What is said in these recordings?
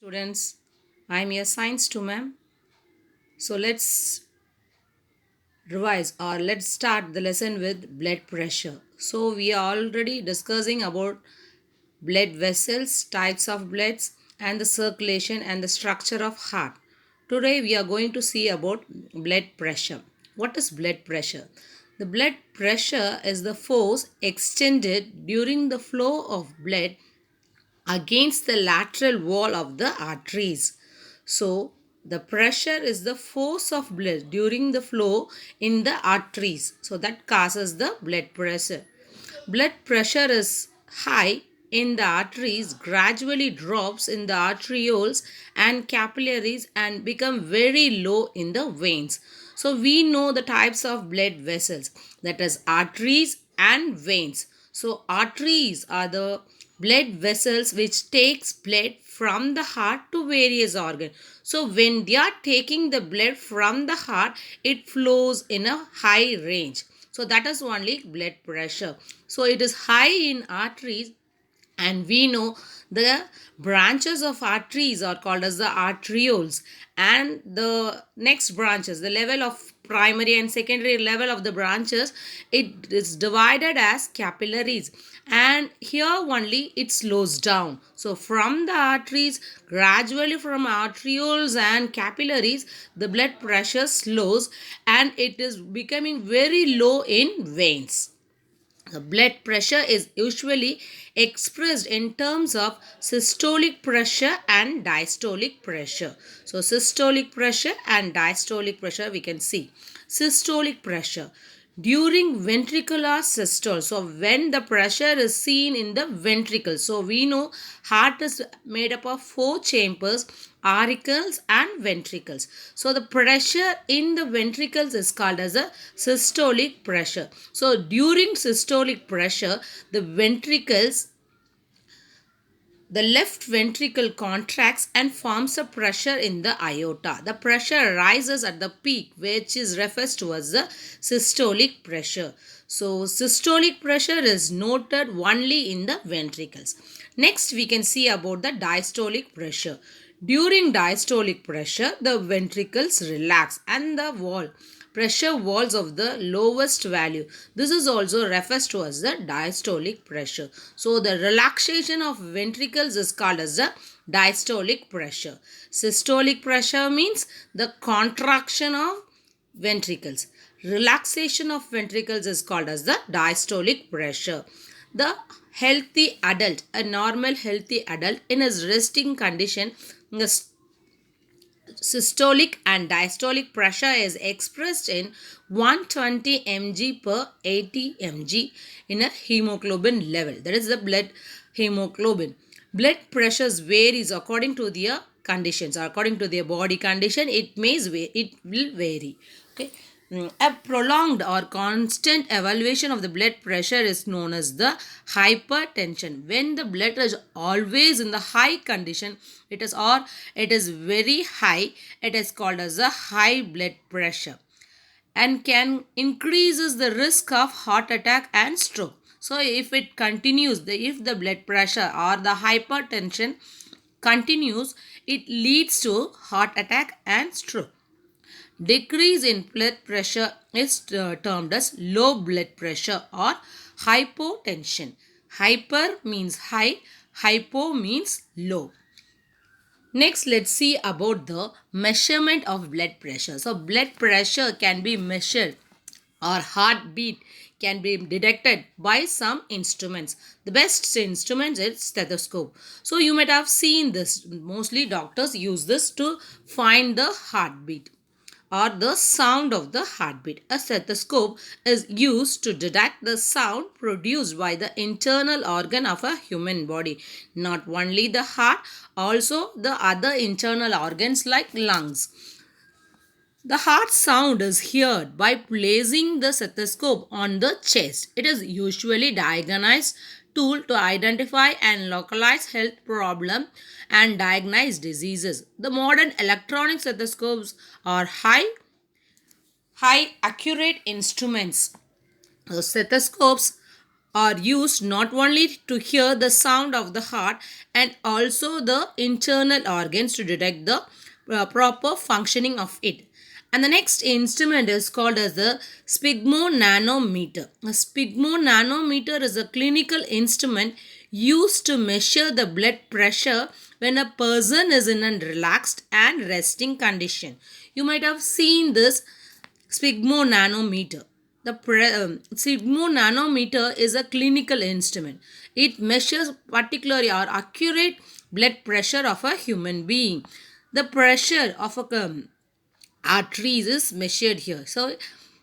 Students, I'm your science 2 ma'am. So let's revise or let's start the lesson with blood pressure. So we are already discussing about blood vessels, types of bloods and the circulation and the structure of heart. Today we are going to see about blood pressure. What is blood pressure? The blood pressure is the force extended during the flow of blood against the lateral wall of the arteries. So, the pressure is the force of blood during the flow in the arteries. So, that causes the blood pressure. Blood pressure is high in the arteries, gradually drops in the arterioles and capillaries and become very low in the veins. So we know the types of blood vessels, that is arteries and veins. So arteries are the blood vessels which takes blood from the heart to various organs. So when they are taking the blood from the heart, it flows in a high range. So that is only blood pressure. So it is high in arteries, and we know the branches of arteries are called as the arterioles, and the next branches, the level of primary and secondary level of the branches, it is divided as capillaries, and here only it slows down. So from the arteries, gradually from arterioles and capillaries, the blood pressure slows and it is becoming very low in veins. The blood pressure is usually expressed in terms of systolic pressure and diastolic pressure. So, systolic pressure and diastolic pressure we can see. Systolic pressure during ventricular systole. So, when the pressure is seen in the ventricle. So, we know heart is made up of four chambers, auricles and ventricles. So the pressure in the ventricles is called as a systolic pressure. So during systolic pressure, the left ventricle contracts and forms a pressure in the aorta. The pressure rises at the peak, which is referred to as the systolic pressure. So systolic pressure is noted only in the ventricles. Next, we can see about the diastolic pressure. During diastolic pressure, the ventricles relax and the pressure walls of the lowest value. This is also refers to as the diastolic pressure. So the relaxation of ventricles is called as the diastolic pressure. Systolic pressure means the contraction of ventricles. Relaxation of ventricles is called as the diastolic pressure. The healthy adult, a normal healthy adult in his resting condition, the systolic and diastolic pressure is expressed in 120 mg per 80 mg in a hemoglobin level. That is the blood hemoglobin. Blood pressures varies according to their conditions, according to their body condition. It will vary. Okay. A prolonged or constant evaluation of the blood pressure is known as the hypertension. When the blood is always in the high condition, it is very high, it is called as a high blood pressure, and can increases the risk of heart attack and stroke. So if it continues, if the blood pressure or the hypertension continues, it leads to heart attack and stroke. Decrease in blood pressure is termed as low blood pressure or hypotension. Hyper means high, hypo means low. Next, let's see about the measurement of blood pressure. So, blood pressure can be measured or heartbeat can be detected by some instruments. The best instrument is stethoscope. So, you might have seen this. Mostly doctors use this to find the heartbeat or the sound of the heartbeat. A stethoscope is used to detect the sound produced by the internal organ of a human body. Not only the heart, also the other internal organs like lungs. The heart sound is heard by placing the stethoscope on the chest. It is usually diagnosed tool to identify and localize health problem and diagnose diseases. The modern electronic stethoscopes are high accurate instruments. Stethoscopes are used not only to hear the sound of the heart and also the internal organs to detect the proper functioning of it. And the next instrument is called as the sphygmonanometer. A sphygmonanometer is a clinical instrument used to measure the blood pressure when a person is in a relaxed and resting condition. You might have seen this sphygmonanometer. The sphygmonanometer is a clinical instrument. It measures particularly or accurate blood pressure of a human being. The pressure of a arteries is measured here. So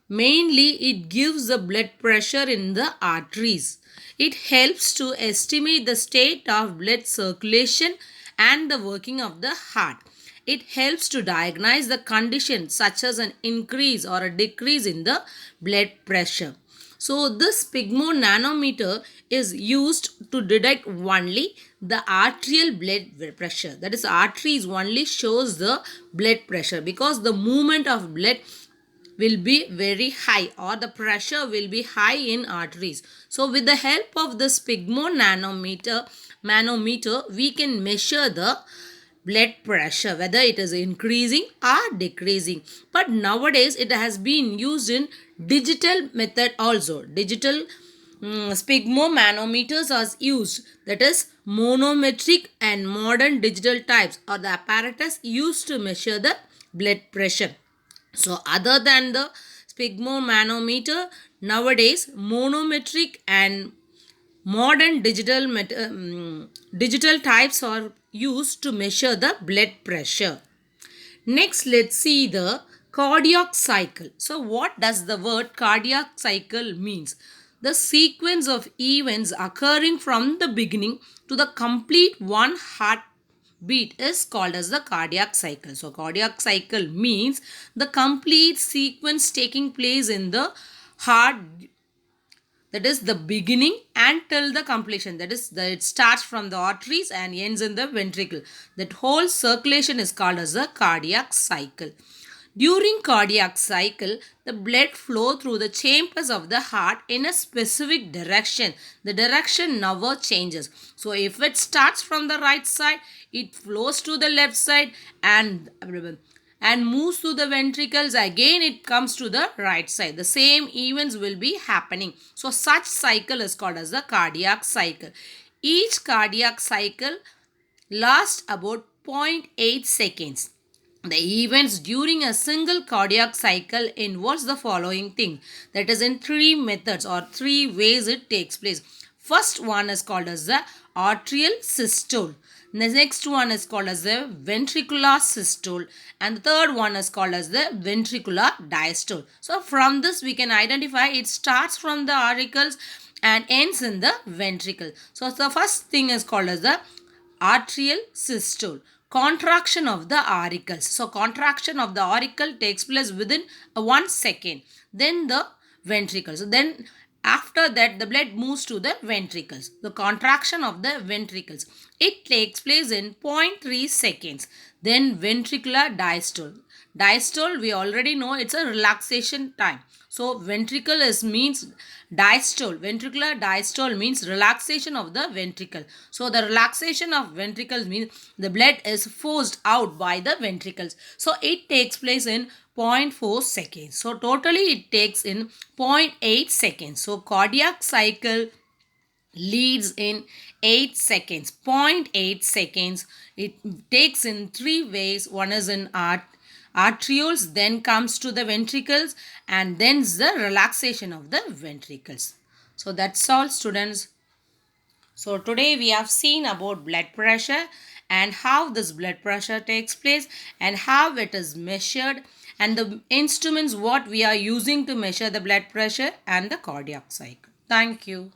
mainly it gives the blood pressure in the arteries. It helps to estimate the state of blood circulation and the working of the heart. It helps to diagnose the condition such as an increase or a decrease in the blood pressure. So this sphygmonanometer is used to detect only the arterial blood pressure. That is, arteries only shows the blood pressure because the movement of blood will be very high or the pressure will be high in arteries. So with the help of the manometer, we can measure the blood pressure whether it is increasing or decreasing. But nowadays it has been used in digital method also. Digital sphygmomanometers are used, that is monometric and modern digital types or the apparatus used to measure the blood pressure. So other than the sphygmomanometer, nowadays monometric and modern digital types are used to measure the blood pressure. Next, let's see the cardiac cycle. So what does the word cardiac cycle means? The sequence of events occurring from the beginning to the complete one heartbeat is called as the cardiac cycle. So cardiac cycle means the complete sequence taking place in the heart, that is the beginning until the completion, that is it starts from the arteries and ends in the ventricle. That whole circulation is called as a cardiac cycle. During cardiac cycle, the blood flow through the chambers of the heart in a specific direction. The direction never changes. So if it starts from the right side, it flows to the left side and moves to the ventricles. Again it comes to the right side. The same events will be happening. So such cycle is called as the cardiac cycle. Each cardiac cycle lasts about 0.8 seconds. The events during a single cardiac cycle involves the following thing. That is in three methods or three ways it takes place. First one is called as the arterial systole. The next one is called as the ventricular systole. And the third one is called as the ventricular diastole. So from this we can identify it starts from the auricles and ends in the ventricle. So the first thing is called as the arterial systole. Contraction of the auricles. So contraction of the auricle takes place within 1 second. Then the ventricles. So then after that the blood moves to the ventricles. The contraction of the ventricles, it takes place in 0.3 seconds. Then ventricular diastole. Diastole we already know it's a relaxation time. So ventricle means diastole. Ventricular diastole means relaxation of the ventricle. So the relaxation of ventricles means the blood is forced out by the ventricles. So it takes place in 0.4 seconds. So totally it takes in 0.8 seconds. So cardiac cycle leads in 8 seconds. 0.8 seconds. It takes in three ways. One is in arterioles, then comes to the ventricles, and then the relaxation of the ventricles. So that's all, students. So today we have seen about blood pressure and how this blood pressure takes place and how it is measured and the instruments what we are using to measure the blood pressure and the cardiac cycle. Thank you.